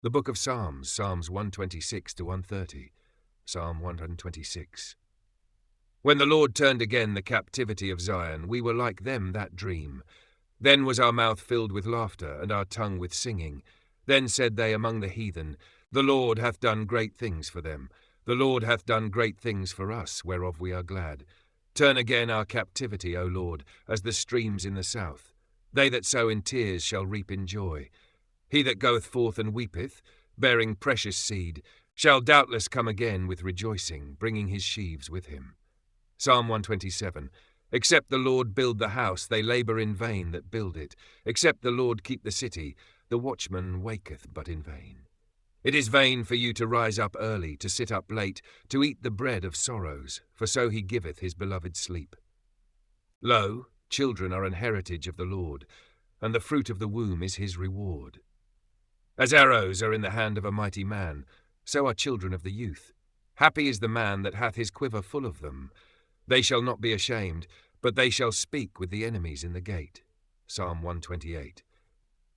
The Book of Psalms, Psalms 126 to 130, Psalm 126. When the Lord turned again the captivity of Zion, we were like them that dream. Then was our mouth filled with laughter, and our tongue with singing. Then said they among the heathen, The Lord hath done great things for them. The Lord hath done great things for us, whereof we are glad. Turn again our captivity, O Lord, as the streams in the south. They that sow in tears shall reap in joy. He that goeth forth and weepeth, bearing precious seed, shall doubtless come again with rejoicing, bringing his sheaves with him. Psalm 127. Except the Lord build the house, they labour in vain that build it. Except the Lord keep the city, the watchman waketh but in vain. It is vain for you to rise up early, to sit up late, to eat the bread of sorrows, for so he giveth his beloved sleep. Lo, children are an heritage of the Lord, and the fruit of the womb is his reward. As arrows are in the hand of a mighty man, so are children of the youth. Happy is the man that hath his quiver full of them. They shall not be ashamed, but they shall speak with the enemies in the gate. Psalm 128.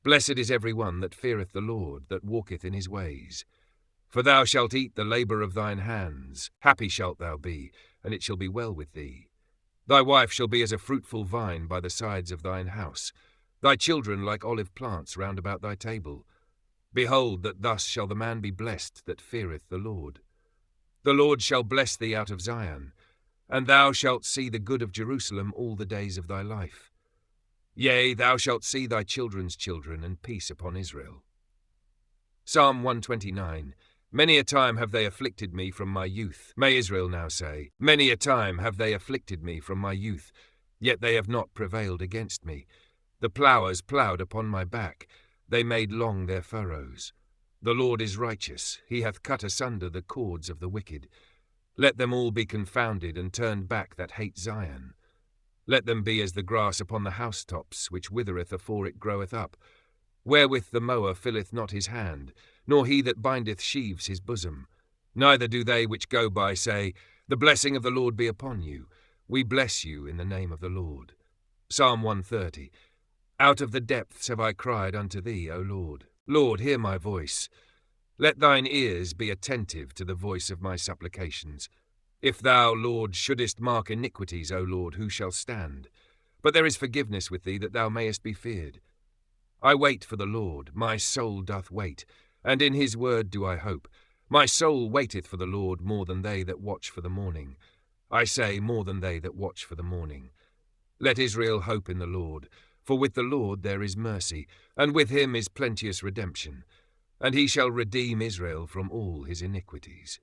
Blessed is every one that feareth the Lord, that walketh in his ways. For thou shalt eat the labour of thine hands. Happy shalt thou be, and it shall be well with thee. Thy wife shall be as a fruitful vine by the sides of thine house, thy children like olive plants round about thy table. Behold, that thus shall the man be blessed that feareth the Lord. The Lord shall bless thee out of Zion, and thou shalt see the good of Jerusalem all the days of thy life. Yea, thou shalt see thy children's children, and peace upon Israel. Psalm 129. Many a time have they afflicted me from my youth. May Israel now say, Many a time have they afflicted me from my youth, yet they have not prevailed against me. The ploughers ploughed upon my back, they made long their furrows. The Lord is righteous, he hath cut asunder the cords of the wicked. Let them all be confounded, and turned back that hate Zion. Let them be as the grass upon the housetops, which withereth afore it groweth up, wherewith the mower filleth not his hand, nor he that bindeth sheaves his bosom. Neither do they which go by say, The blessing of the Lord be upon you. We bless you in the name of the Lord. Psalm 130. Out of the depths have I cried unto thee, O Lord. Lord, hear my voice. Let thine ears be attentive to the voice of my supplications. If thou, Lord, shouldest mark iniquities, O Lord, who shall stand? But there is forgiveness with thee, that thou mayest be feared. I wait for the Lord, my soul doth wait, and in his word do I hope. My soul waiteth for the Lord more than they that watch for the morning. I say, more than they that watch for the morning. Let Israel hope in the Lord, for with the Lord there is mercy, and with him is plenteous redemption, and he shall redeem Israel from all his iniquities.